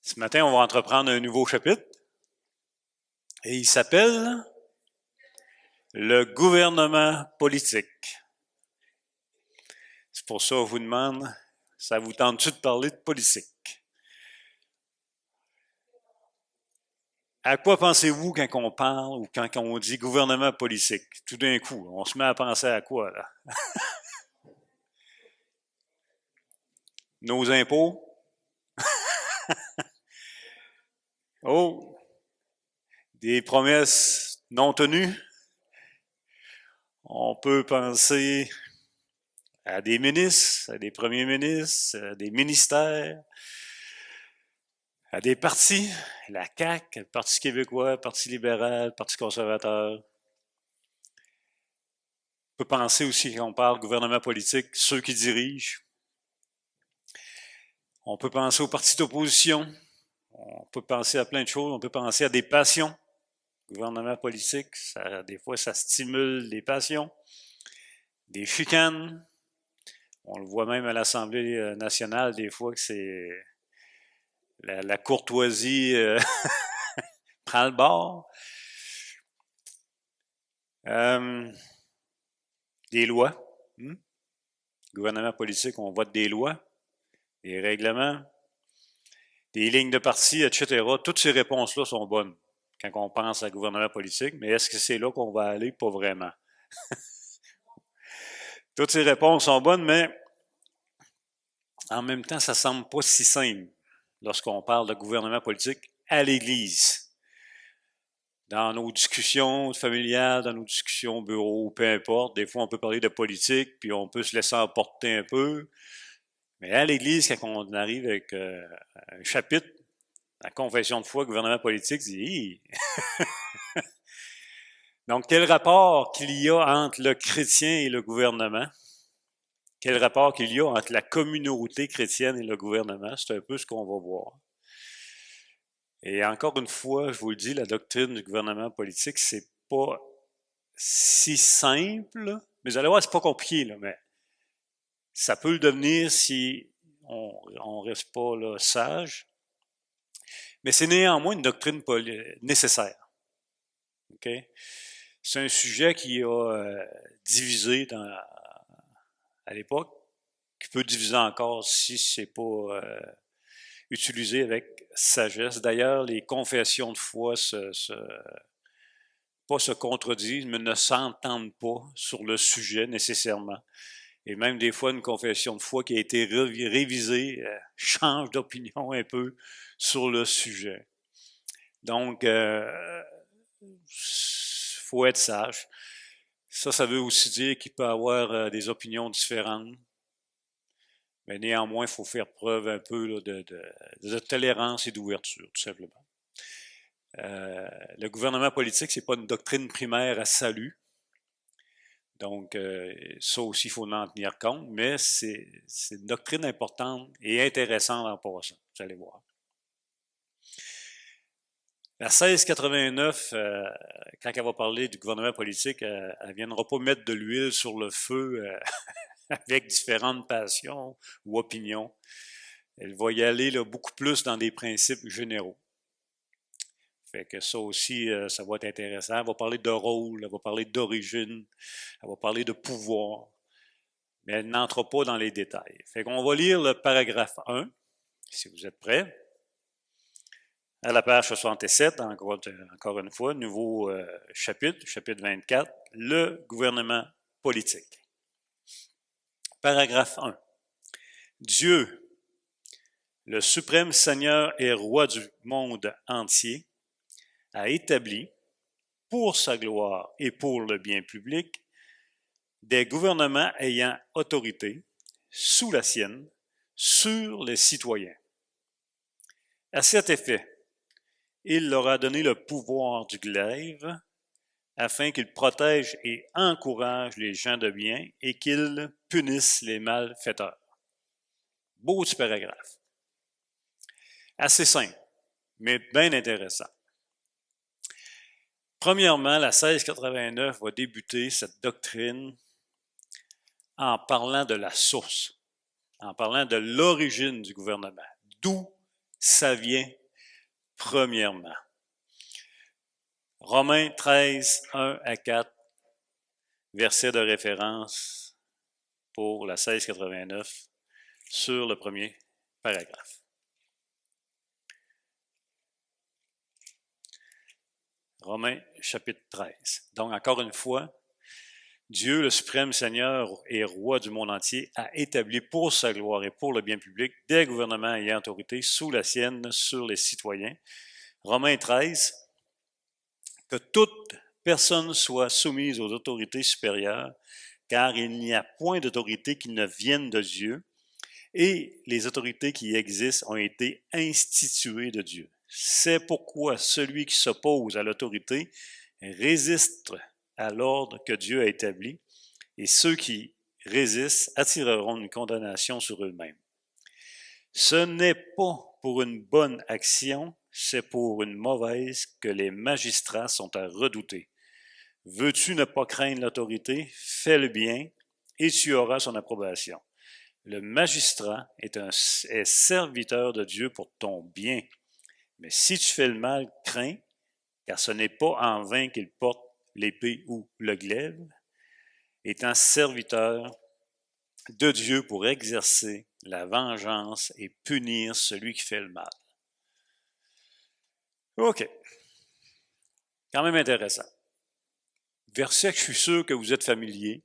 Ce matin, on va entreprendre un nouveau chapitre et il s'appelle le gouvernement politique. C'est pour ça qu'on vous demande, ça vous tente-tu de parler de politique? À quoi pensez-vous quand on parle ou quand on dit gouvernement politique? Tout d'un coup, on se met à penser à quoi, là? Nos impôts? Oh, des promesses non tenues? On peut penser à des ministres, à des premiers ministres, à des ministères, à des partis, la CAQ, le Parti québécois, le Parti libéral, le Parti conservateur. On peut penser aussi, quand on parle gouvernement politique, ceux qui dirigent. On peut penser aux partis d'opposition. On peut penser à plein de choses. On peut penser à des passions. Gouvernement politique, des fois, ça stimule des passions, des chicanes. On le voit même à l'Assemblée nationale, des fois, que c'est la courtoisie prend le bord. Des lois. Gouvernement politique, on vote des lois, des règlements, des lignes de parti, etc. Toutes ces réponses-là sont bonnes quand on pense à gouvernement politique, mais est-ce que c'est là qu'on va aller? Pas vraiment. Toutes ces réponses sont bonnes, mais en même temps, ça semble pas si simple lorsqu'on parle de gouvernement politique à l'Église. Dans nos discussions familiales, dans nos discussions au bureau, peu importe, des fois on peut parler de politique, puis on peut se laisser emporter un peu. Mais à l'Église, quand on arrive avec un chapitre, la confession de foi, gouvernement politique, dit donc, quel rapport qu'il y a entre le chrétien et le gouvernement? Quel rapport qu'il y a entre la communauté chrétienne et le gouvernement? C'est un peu ce qu'on va voir. Et encore une fois, je vous le dis, la doctrine du gouvernement politique, c'est pas si simple, mais vous allez voir, c'est pas compliqué, là, mais ça peut le devenir si on reste pas là, sage. Mais c'est néanmoins une doctrine nécessaire. Okay? C'est un sujet qui a divisé à l'époque, qui peut diviser encore si c'est pas utilisé avec sagesse. D'ailleurs, les confessions de foi pas se contredisent, mais ne s'entendent pas sur le sujet nécessairement. Et même des fois, une confession de foi qui a été révisée change d'opinion un peu sur le sujet. Donc, faut être sage. Ça veut aussi dire qu'il peut y avoir des opinions différentes. Mais néanmoins, il faut faire preuve un peu là, de tolérance et d'ouverture, tout simplement. Le gouvernement politique, c'est pas une doctrine primaire à salut. Donc, ça aussi, il faut en tenir compte, mais c'est une doctrine importante et intéressante en passant, vous allez voir. La 1689, quand elle va parler du gouvernement politique, elle ne viendra pas mettre de l'huile sur le feu avec différentes passions ou opinions. Elle va y aller là, beaucoup plus dans des principes généraux. Fait que ça aussi, ça va être intéressant. Elle va parler de rôle, elle va parler d'origine, elle va parler de pouvoir, mais elle n'entre pas dans les détails. Fait qu'on va lire le paragraphe 1, si vous êtes prêts. À la page 67, encore une fois, nouveau chapitre 24, le gouvernement politique. Paragraphe 1. Dieu, le suprême Seigneur et roi du monde entier, a établi, pour sa gloire et pour le bien public, des gouvernements ayant autorité, sous la sienne, sur les citoyens. À cet effet, il leur a donné le pouvoir du glaive, afin qu'ils protègent et encouragent les gens de bien et qu'ils punissent les malfaiteurs. Beau petit paragraphe. Assez simple, mais bien intéressant. Premièrement, la 1689 va débuter cette doctrine en parlant de la source, en parlant de l'origine du gouvernement, d'où Ça vient premièrement. Romains 13, 1 à 4, verset de référence pour la 1689 sur le premier paragraphe. Romains chapitre 13. Donc, encore une fois, Dieu, le suprême Seigneur et roi du monde entier, a établi pour sa gloire et pour le bien public des gouvernements ayant autorité sous la sienne sur les citoyens. Romains 13, que toute personne soit soumise aux autorités supérieures, car il n'y a point d'autorité qui ne vienne de Dieu, et les autorités qui existent ont été instituées de Dieu. C'est pourquoi celui qui s'oppose à l'autorité résiste à l'ordre que Dieu a établi, et ceux qui résistent attireront une condamnation sur eux-mêmes. Ce n'est pas pour une bonne action, c'est pour une mauvaise que les magistrats sont à redouter. Veux-tu ne pas craindre l'autorité? Fais le bien, et tu auras son approbation. Le magistrat est serviteur de Dieu pour ton bien. Mais si tu fais le mal, crains, car ce n'est pas en vain qu'il porte l'épée ou le glaive, étant serviteur de Dieu pour exercer la vengeance et punir celui qui fait le mal. OK. Quand même intéressant. Verset que je suis sûr que vous êtes familier,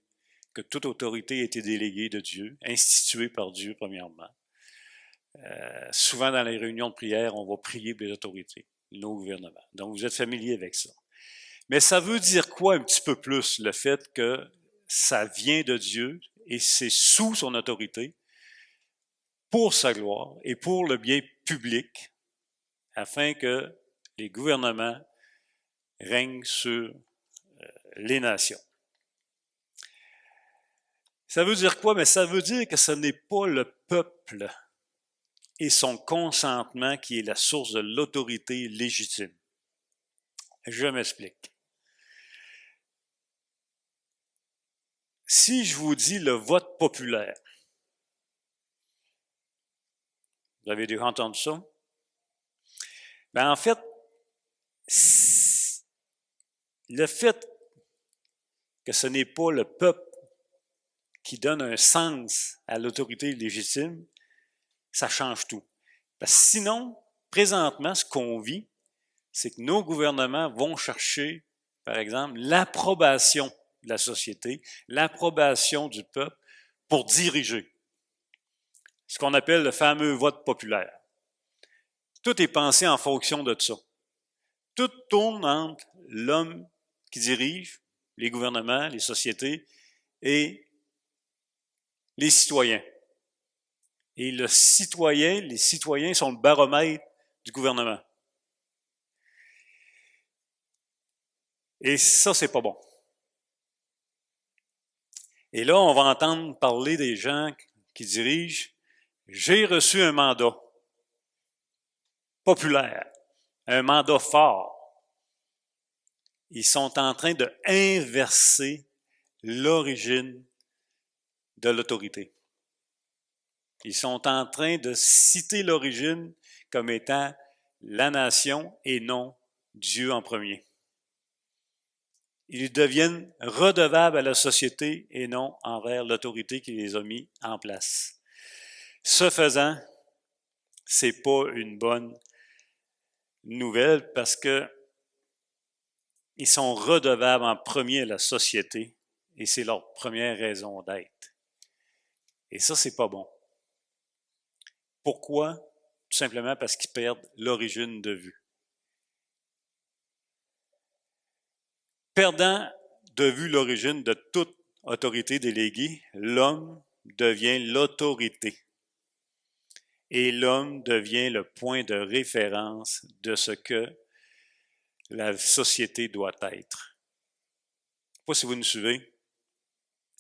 que toute autorité a été déléguée de Dieu, instituée par Dieu premièrement. Souvent dans les réunions de prière, on va prier pour les autorités, nos gouvernements. Donc vous êtes familier avec ça. Mais ça veut dire quoi un petit peu plus, le fait que ça vient de Dieu et c'est sous son autorité pour sa gloire et pour le bien public, afin que les gouvernements règnent sur les nations. Ça veut dire quoi? Mais ça veut dire que ce n'est pas le peuple et son consentement qui est la source de l'autorité légitime. Je m'explique. Si je vous dis le vote populaire, vous avez déjà entendu ça? Ben en fait, le fait que ce n'est pas le peuple qui donne un sens à l'autorité légitime, ça change tout. Parce que sinon, présentement, ce qu'on vit, c'est que nos gouvernements vont chercher, par exemple, l'approbation de la société, l'approbation du peuple pour diriger. Ce qu'on appelle le fameux vote populaire. Tout est pensé en fonction de ça. Tout tourne entre l'homme qui dirige, les gouvernements, les sociétés, et les citoyens. Et les citoyens sont le baromètre du gouvernement. Et ça, c'est pas bon. Et là, on va entendre parler des gens qui dirigent. J'ai reçu un mandat populaire, un mandat fort. Ils sont en train de inverser l'origine de l'autorité. Ils sont en train de citer l'origine comme étant la nation et non Dieu en premier. Ils deviennent redevables à la société et non envers l'autorité qui les a mis en place. Ce faisant, c'est pas une bonne nouvelle parce que ils sont redevables en premier à la société et c'est leur première raison d'être. Et ça, c'est pas bon. Pourquoi? Tout simplement parce qu'ils perdent l'origine de vue. Perdant de vue l'origine de toute autorité déléguée, l'homme devient l'autorité. Et l'homme devient le point de référence de ce que la société doit être. Je ne sais pas si vous nous suivez.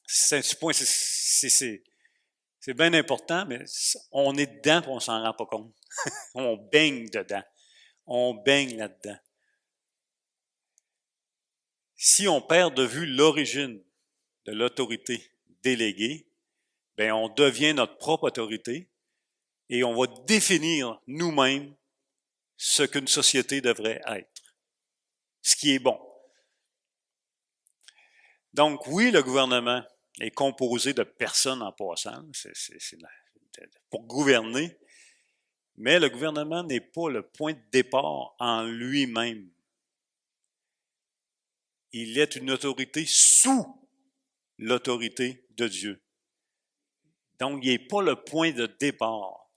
C'est un petit point, c'est bien important, mais on est dedans et on ne s'en rend pas compte. On baigne dedans. On baigne là-dedans. Si on perd de vue l'origine de l'autorité déléguée, ben on devient notre propre autorité et on va définir nous-mêmes ce qu'une société devrait être, ce qui est bon. Donc oui, le gouvernement est composé de personnes en passant, c'est pour gouverner, mais le gouvernement n'est pas le point de départ en lui-même. Il est une autorité sous l'autorité de Dieu. Donc, il n'est pas le point de départ.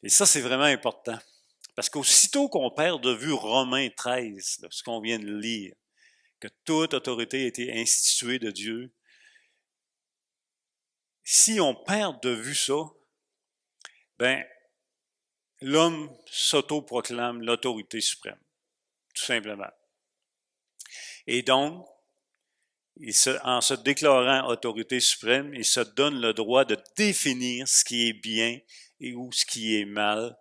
Et ça, c'est vraiment important. Parce qu'aussitôt qu'on perd de vue Romains 13, là, ce qu'on vient de lire, que toute autorité a été instituée de Dieu, si on perd de vue ça, ben, l'homme s'auto-proclame l'autorité suprême, tout simplement. Et donc, en se déclarant autorité suprême, il se donne le droit de définir ce qui est bien et ou ce qui est mal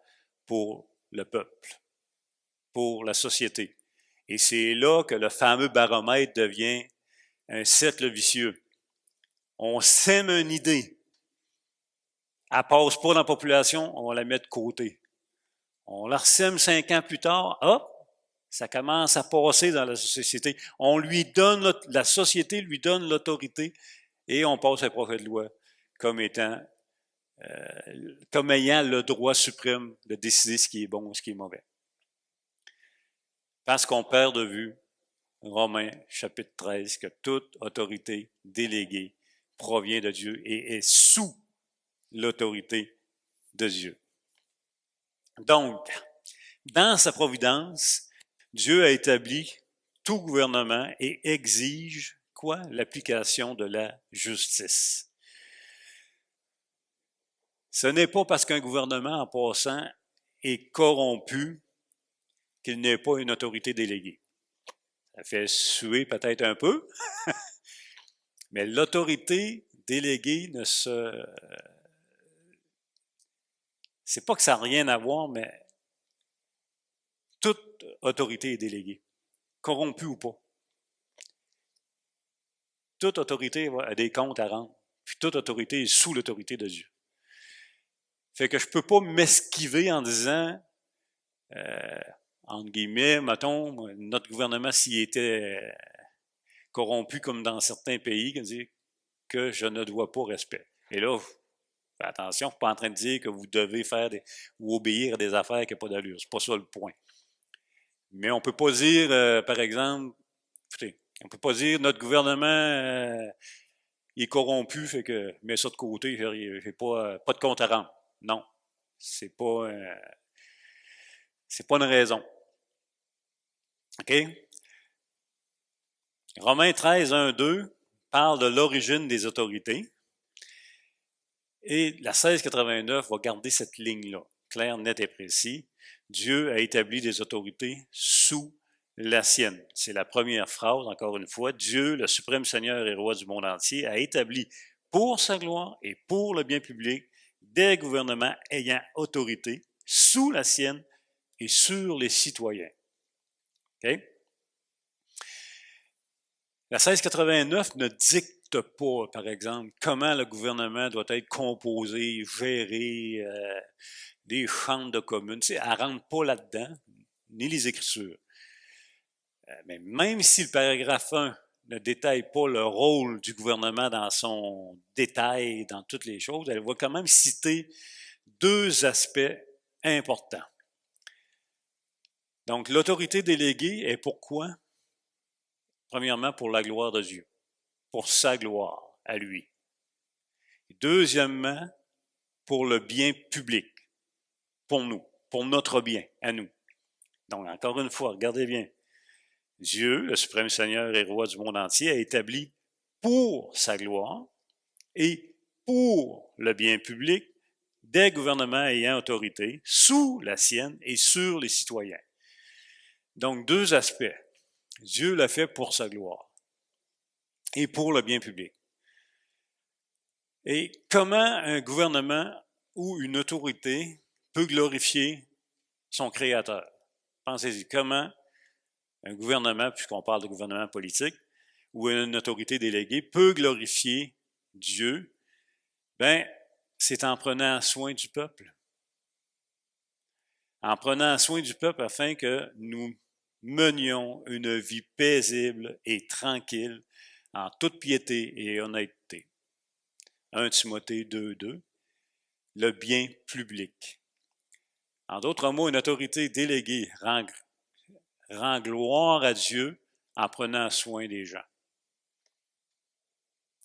pour le peuple, pour la société. Et c'est là que le fameux baromètre devient un cercle vicieux. On sème une idée. Elle passe pas dans la population, on la met de côté. On la ressème 5 ans plus tard, hop, ça commence à passer dans la société. On lui donne, la société lui donne l'autorité et on passe un projet de loi comme ayant le droit suprême de décider ce qui est bon ou ce qui est mauvais. Parce qu'on perd de vue Romains chapitre 13, que toute autorité déléguée provient de Dieu et est sous l'autorité de Dieu. Donc, dans sa providence, Dieu a établi tout gouvernement et exige quoi? L'application de la justice. Ce n'est pas parce qu'un gouvernement, en passant, est corrompu qu'il n'est pas une autorité déléguée. Ça fait suer peut-être un peu, mais l'autorité déléguée ne se... C'est pas que ça n'a rien à voir, mais toute autorité est déléguée, corrompue ou pas. Toute autorité a des comptes à rendre, puis toute autorité est sous l'autorité de Dieu. Fait que je peux pas m'esquiver en disant, entre guillemets, mettons, notre gouvernement, s'il était corrompu comme dans certains pays, que je ne dois pas respect. Et là, faites attention, je ne suis pas en train de dire que vous devez faire ou obéir à des affaires qui n'ont pas d'allure. C'est pas ça le point. Mais on ne peut pas dire, par exemple, écoutez, on ne peut pas dire notre gouvernement il est corrompu, fait que mets ça de côté, j'ai pas de compte à rendre. Non, c'est pas une raison. OK? Romains 13, 1, 2 parle de l'origine des autorités. Et la 1689 va garder cette ligne-là, claire, nette et précis. Dieu a établi des autorités sous la sienne. C'est la première phrase, encore une fois. Dieu, le suprême Seigneur et roi du monde entier, a établi pour sa gloire et pour le bien public des gouvernements ayant autorité sous la sienne et sur les citoyens. OK? La 1689 ne dicte pas, par exemple, comment le gouvernement doit être composé, géré, des chambres de communes. Tu sais, elle ne rentre pas là-dedans, ni les Écritures. Mais même si le paragraphe 1 ne détaille pas le rôle du gouvernement dans son détail, dans toutes les choses, elle va quand même citer deux aspects importants. Donc, l'autorité déléguée est pourquoi? Premièrement, pour la gloire de Dieu, pour sa gloire à lui. Deuxièmement, pour le bien public, pour nous, pour notre bien à nous. Donc, encore une fois, regardez bien. Dieu, le suprême Seigneur et roi du monde entier, a établi pour sa gloire et pour le bien public des gouvernements ayant autorité sous la sienne et sur les citoyens. Donc, deux aspects. Dieu l'a fait pour sa gloire et pour le bien public. Et comment un gouvernement ou une autorité peut glorifier son créateur? Pensez-y, comment un gouvernement, puisqu'on parle de gouvernement politique, ou une autorité déléguée peut glorifier Dieu? Ben, c'est en prenant soin du peuple. en prenant soin du peuple afin que nous menions une vie paisible et tranquille en toute piété et honnêteté. 1 Timothée 2:2, le bien public. En d'autres mots, une autorité déléguée rend gloire à Dieu en prenant soin des gens,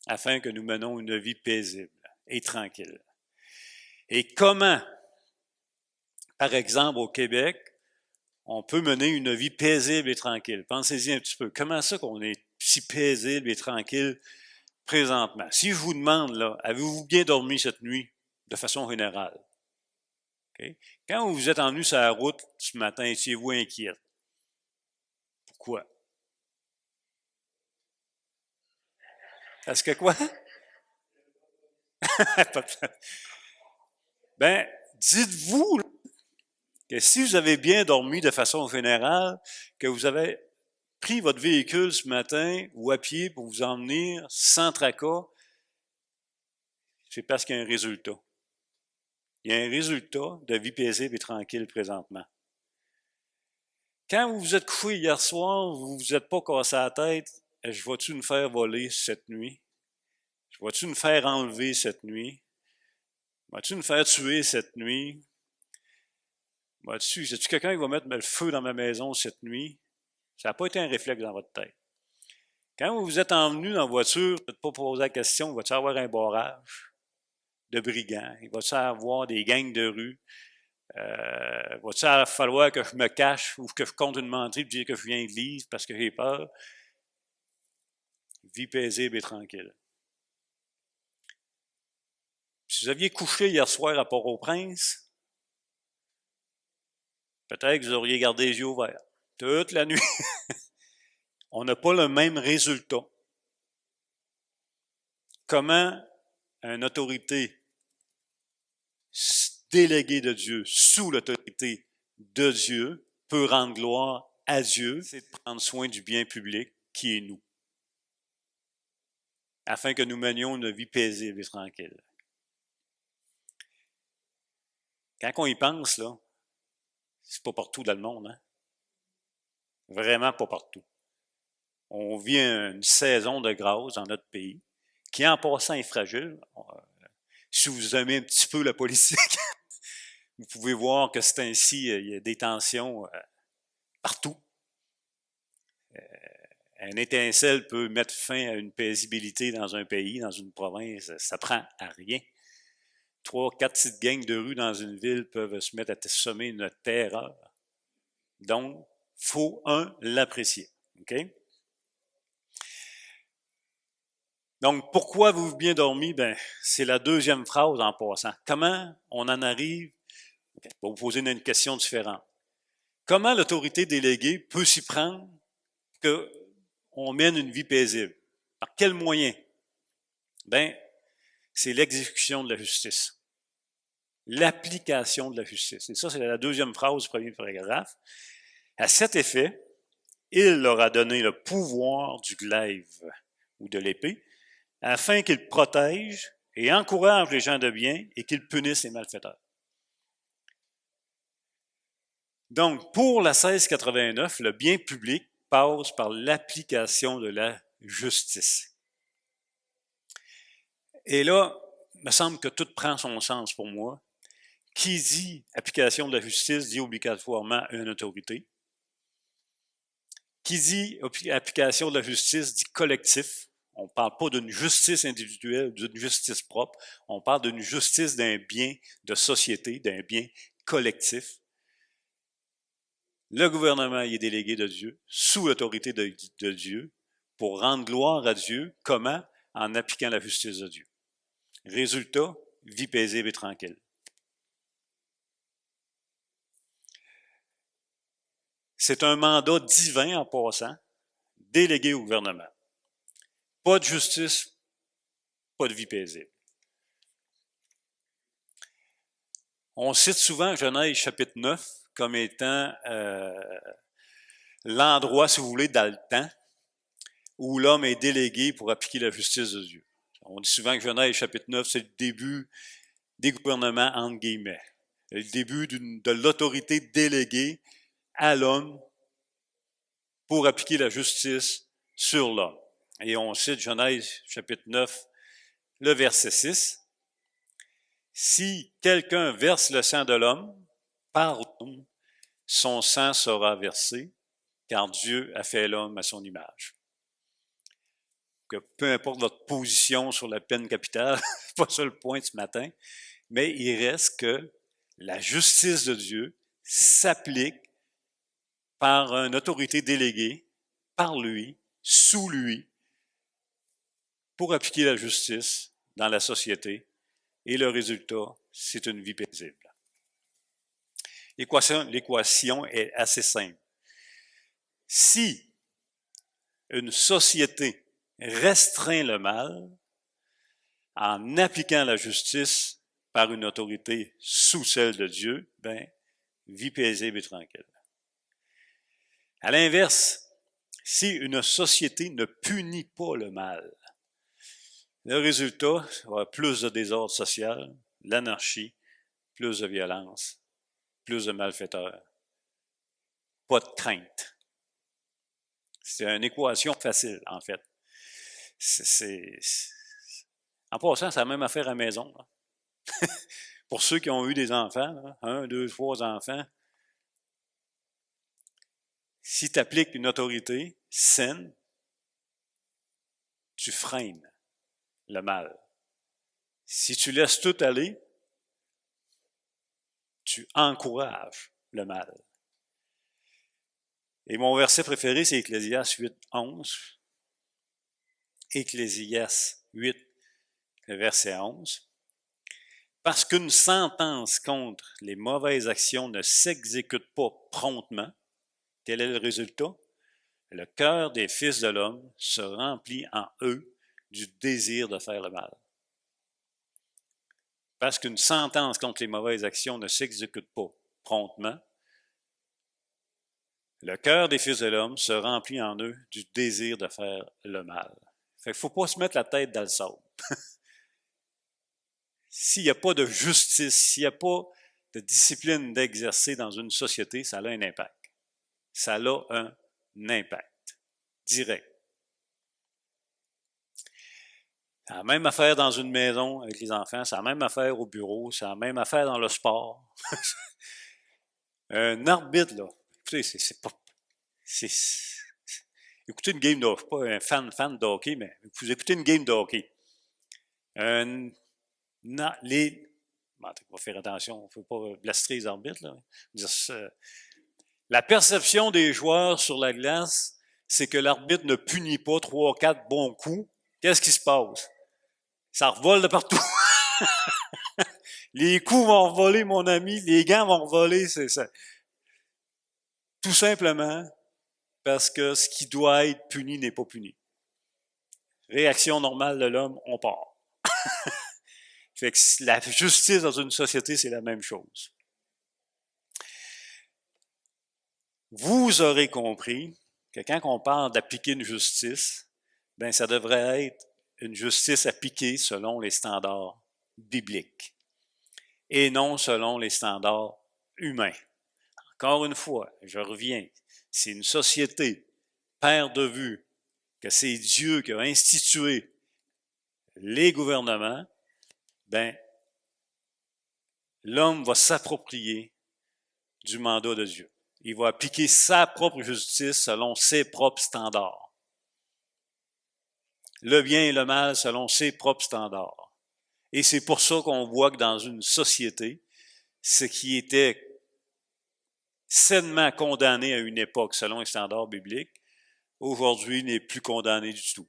afin que nous menons une vie paisible et tranquille. Et comment, par exemple, au Québec, on peut mener une vie paisible et tranquille? Pensez-y un petit peu. Comment ça qu'on est si paisible et tranquille présentement? Si je vous demande, là, avez-vous bien dormi cette nuit de façon générale? Okay? Quand vous êtes emmené sur la route ce matin, étiez-vous inquiète? Pourquoi? Parce que quoi? Ben, dites-vous que si vous avez bien dormi de façon générale, que vous avez pris votre véhicule ce matin ou à pied pour vous emmener sans tracas, c'est parce qu'il y a un résultat. Il y a un résultat de vie paisible et tranquille présentement. Quand vous vous êtes couché hier soir, vous vous êtes pas cassé la tête, je vais-tu me faire voler cette nuit? Je vais-tu me faire enlever cette nuit? Vas-tu me faire tuer cette nuit? Vas-tu quelqu'un qui va mettre le feu dans ma maison cette nuit? Ça n'a pas été un réflexe dans votre tête. Quand vous vous êtes emmené dans la voiture, vous n'êtes pas posé la question, va-tu avoir un barrage de brigands? Il va-tu avoir des gangs de rue? Va-t-il falloir que je me cache ou que je compte une menterie pour dire que je viens de l'église parce que j'ai peur? Vie paisible et tranquille. Si vous aviez couché hier soir à Port-au-Prince, peut-être que vous auriez gardé les yeux ouverts toute la nuit. On n'a pas le même résultat. Comment une autorité déléguée de Dieu, sous l'autorité de Dieu, peut rendre gloire à Dieu, c'est de prendre soin du bien public qui est nous, afin que nous menions une vie paisible et tranquille. Quand on y pense, là, c'est pas partout dans le monde, hein? Vraiment pas partout. On vit une saison de grâce dans notre pays, qui en passant est fragile. Si vous aimez un petit peu la politique, vous pouvez voir que c'est ainsi, il y a des tensions partout. Un étincelle peut mettre fin à une paisibilité dans un pays, dans une province, ça prend à rien. 3, 4 petites gangs de rue dans une ville peuvent se mettre à semer une terreur. Donc, il faut, l'apprécier. OK? Donc, pourquoi avez-vous bien dormi? Ben, c'est la deuxième phrase en passant. Comment on en arrive? Okay, je vais vous poser une question différente. Comment l'autorité déléguée peut s'y prendre qu'on mène une vie paisible? Par quels moyens? Ben, c'est l'exécution de la justice. L'application de la justice. Et ça, c'est la deuxième phrase du premier paragraphe. À cet effet, il leur a donné le pouvoir du glaive ou de l'épée, afin qu'ils protègent et encouragent les gens de bien et qu'ils punissent les malfaiteurs. Donc, pour la 1689, le bien public passe par l'application de la justice. Et là, il me semble que tout prend son sens pour moi. Qui dit application de la justice dit obligatoirement une autorité. Qui dit application de la justice dit collectif. On ne parle pas d'une justice individuelle, d'une justice propre. On parle d'une justice d'un bien de société, d'un bien collectif. Le gouvernement y est délégué de Dieu, sous l'autorité de Dieu, pour rendre gloire à Dieu. Comment? En appliquant la justice de Dieu. Résultat, vie paisible et tranquille. C'est un mandat divin en passant, délégué au gouvernement. Pas de justice, pas de vie paisible. On cite souvent Genèse chapitre 9 comme étant l'endroit, si vous voulez, dans le temps où l'homme est délégué pour appliquer la justice de Dieu. On dit souvent que Genèse chapitre 9, c'est le début des gouvernements entre guillemets. le début de l'autorité déléguée à l'homme pour appliquer la justice sur l'homme. Et on cite Genèse chapitre 9, le verset 6. Si quelqu'un verse le sang de l'homme, par l'homme, son sang sera versé, car Dieu a fait l'homme à son image. Que peu importe votre position sur la peine capitale, c'est pas ça le point ce matin, mais il reste que la justice de Dieu s'applique par une autorité déléguée, par lui, sous lui, pour appliquer la justice dans la société. Et le résultat, c'est une vie paisible. L'équation est assez simple. Si une société restreint le mal en appliquant la justice par une autorité sous celle de Dieu, ben, vie paisible et tranquille. À l'inverse, si une société ne punit pas le mal, le résultat sera plus de désordre social, l'anarchie, plus de violence, plus de malfaiteurs, pas de crainte. C'est une équation facile, en fait. En passant, c'est la même affaire à la maison. Pour ceux qui ont eu des enfants, 1, 2, 3 enfants, si tu appliques une autorité saine, tu freines le mal. Si tu laisses tout aller, tu encourages le mal. Et mon verset préféré, c'est Ecclésiaste 8, 11. Ecclésiaste 8, le verset 11. Parce qu'une sentence contre les mauvaises actions ne s'exécute pas promptement, quel est le résultat? Le cœur des fils de l'homme se remplit en eux du désir de faire le mal. Parce qu'une sentence contre les mauvaises actions ne s'exécute pas promptement, le cœur des fils de l'homme se remplit en eux du désir de faire le mal. Fait qu'il ne faut pas se mettre la tête dans le sable. S'il n'y a pas de justice, s'il n'y a pas de discipline d'exercer dans une société, ça a un impact. Ça a un impact direct. C'est la même affaire dans une maison avec les enfants, c'est la même affaire au bureau, c'est la même affaire dans le sport. Un arbitre, là, écoutez, c'est pas... écoutez une game de hockey, pas un fan de hockey, mais vous écoutez une game de hockey. On va faire attention, on ne peut pas blastrer les arbitres. Là. La perception des joueurs sur la glace, c'est que l'arbitre ne punit pas 3 ou 4 bons coups. Qu'est-ce qui se passe? Ça revole de partout. Les coups vont revoler, mon ami, les gants vont revoler, c'est ça. Tout simplement parce que ce qui doit être puni n'est pas puni. Réaction normale de l'homme, on part. Fait que la justice dans une société, c'est la même chose. Vous aurez compris que quand on parle d'appliquer une justice, ben ça devrait être une justice appliquée selon les standards bibliques et non selon les standards humains. Encore une fois, je reviens, si une société perd de vue que c'est Dieu qui a institué les gouvernements, ben l'homme va s'approprier du mandat de Dieu. Il va appliquer sa propre justice selon ses propres standards. Le bien et le mal selon ses propres standards. Et c'est pour ça qu'on voit que dans une société, ce qui était sainement condamné à une époque selon les standards bibliques, aujourd'hui n'est plus condamné du tout.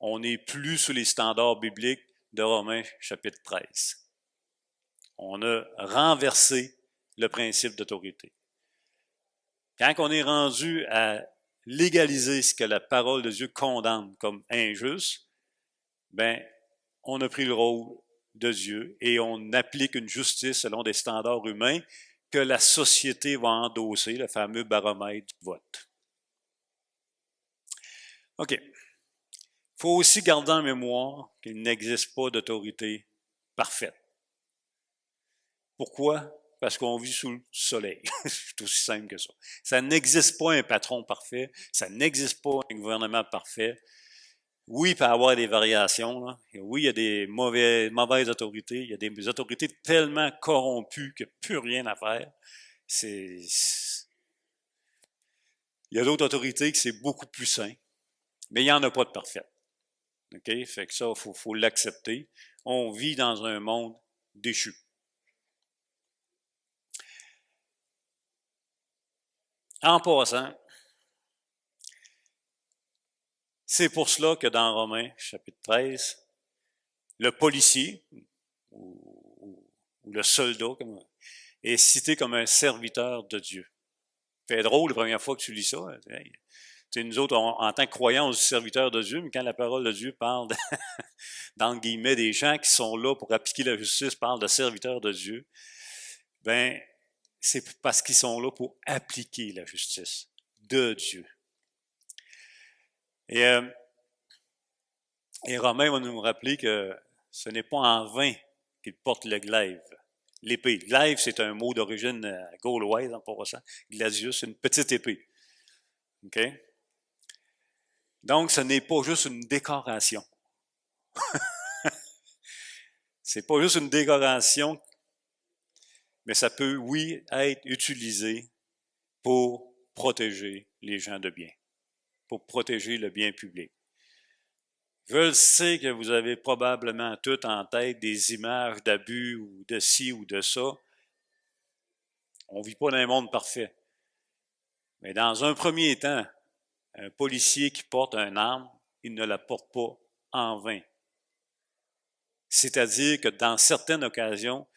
On n'est plus sous les standards bibliques de Romains chapitre 13. On a renversé le principe d'autorité. Quand on est rendu à légaliser ce que la parole de Dieu condamne comme injuste, ben, on a pris le rôle de Dieu et on applique une justice selon des standards humains que la société va endosser, le fameux baromètre du vote. OK. Il faut aussi garder en mémoire qu'il n'existe pas d'autorité parfaite. Pourquoi? parce qu'on vit sous le soleil. C'est aussi simple que ça. Ça n'existe pas un patron parfait, ça n'existe pas un gouvernement parfait. Oui, il peut y avoir des variations, là. Oui, il y a des mauvaises autorités, il y a des autorités tellement corrompues qu'il n'y a plus rien à faire. Il y a d'autres autorités que c'est beaucoup plus sain, mais il n'y en a pas de parfait. OK? Fait que ça, faut l'accepter. On vit dans un monde déchu. En passant, c'est pour cela que dans Romains, chapitre 13, le policier, ou le soldat, est cité comme un serviteur de Dieu. C'est drôle la première fois que tu lis ça. Nous autres, en tant que croyants, on est serviteurs de Dieu, mais quand la parole de Dieu parle, d'entre guillemets, des gens qui sont là pour appliquer la justice, parle de serviteurs de Dieu, ben, c'est parce qu'ils sont là pour appliquer la justice de Dieu. Et Romain va nous rappeler que ce n'est pas en vain qu'il porte le glaive. L'épée. Glaive, c'est un mot d'origine gauloise, en passant. Gladius, c'est une petite épée. OK? Donc, ce n'est pas juste une décoration. C'est pas juste une décoration, mais ça peut, oui, être utilisé pour protéger les gens de bien, pour protéger le bien public. Je sais que vous avez probablement tout en tête des images d'abus ou de ci ou de ça. On ne vit pas dans un monde parfait. Mais dans un premier temps, un policier qui porte une arme, il ne la porte pas en vain. C'est-à-dire que dans certaines occasions,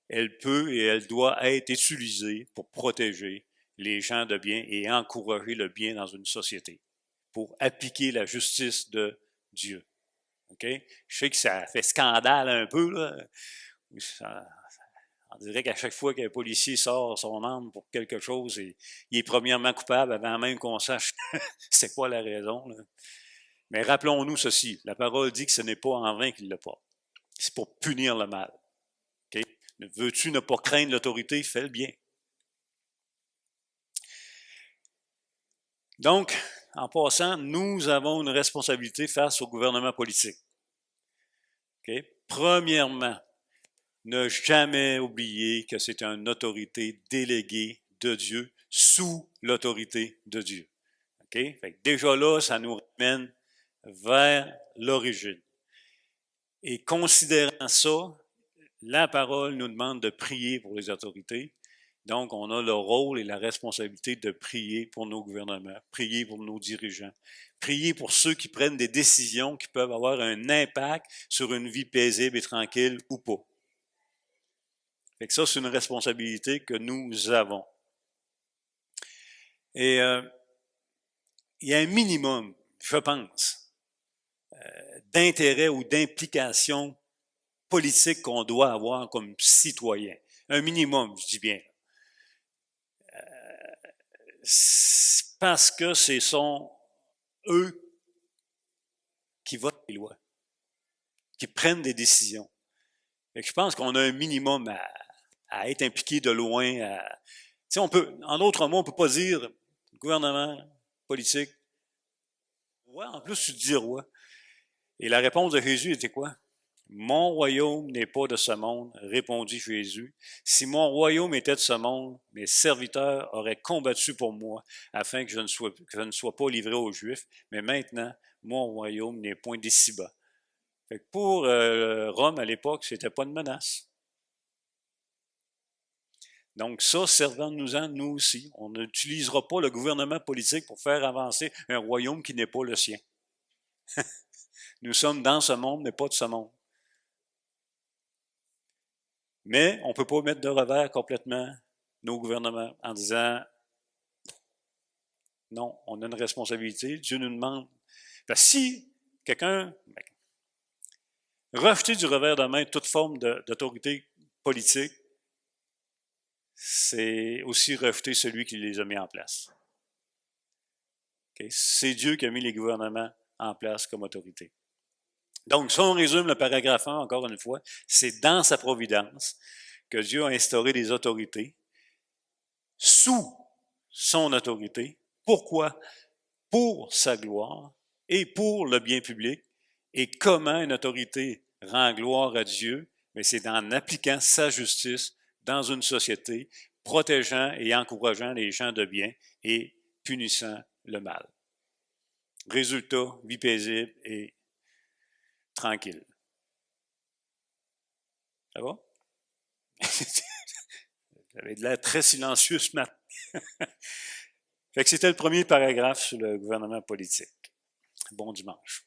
elle peut et elle doit être utilisée pour protéger les gens de bien et encourager le bien dans une société, pour appliquer la justice de Dieu. OK? Je sais que ça fait scandale un peu, là. On dirait qu'à chaque fois qu'un policier sort son arme pour quelque chose, il est premièrement coupable avant même qu'on sache c'est quoi la raison, là. Mais rappelons-nous ceci, la parole dit que ce n'est pas en vain qu'il le porte. C'est pour punir le mal. Okay? Veux-tu ne pas craindre l'autorité? Fais le bien. Donc, en passant, nous avons une responsabilité face au gouvernement politique. Okay? Premièrement, ne jamais oublier que c'est une autorité déléguée de Dieu sous l'autorité de Dieu. Okay? Fait que déjà là, ça nous ramène vers l'origine. Et considérant ça, la parole nous demande de prier pour les autorités. Donc, on a le rôle et la responsabilité de prier pour nos gouvernements, prier pour nos dirigeants, prier pour ceux qui prennent des décisions qui peuvent avoir un impact sur une vie paisible et tranquille ou pas. Fait que ça, c'est une responsabilité que nous avons. Et il y a un minimum, je pense, d'intérêt ou d'implication politique qu'on doit avoir comme citoyen. Un minimum, je dis bien. Parce que ce sont eux qui votent les lois, qui prennent des décisions. Et je pense qu'on a un minimum à être impliqué de loin. On peut, en d'autres mots, on ne peut pas dire gouvernement, politique, ouais, en plus tu dis roi. Et la réponse de Jésus était quoi? Mon royaume n'est pas de ce monde, répondit Jésus. Si mon royaume était de ce monde, mes serviteurs auraient combattu pour moi, afin que je ne sois pas livré aux Juifs. Mais maintenant, mon royaume n'est point d'ici-bas. Fait que pour Rome, à l'époque, c'était pas une menace. Donc ça, servons-nous-en, nous aussi. On n'utilisera pas le gouvernement politique pour faire avancer un royaume qui n'est pas le sien. Nous sommes dans ce monde, mais pas de ce monde. Mais on ne peut pas mettre de revers complètement nos gouvernements en disant non, on a une responsabilité, Dieu nous demande. Parce que si quelqu'un rejeter du revers de main toute forme d'autorité politique, c'est aussi rejeter celui qui les a mis en place. Okay? C'est Dieu qui a mis les gouvernements en place comme autorité. Donc, si on résume le paragraphe 1, encore une fois, c'est dans sa providence que Dieu a instauré des autorités sous son autorité. Pourquoi? Pour sa gloire et pour le bien public. Et comment une autorité rend gloire à Dieu? Mais c'est en appliquant sa justice dans une société, protégeant et encourageant les gens de bien et punissant le mal. Résultat, vie paisible et tranquille. Ça va? Vous avez de l'air très silencieux ce matin. Fait que c'était le premier paragraphe sur le gouvernement politique. Bon dimanche.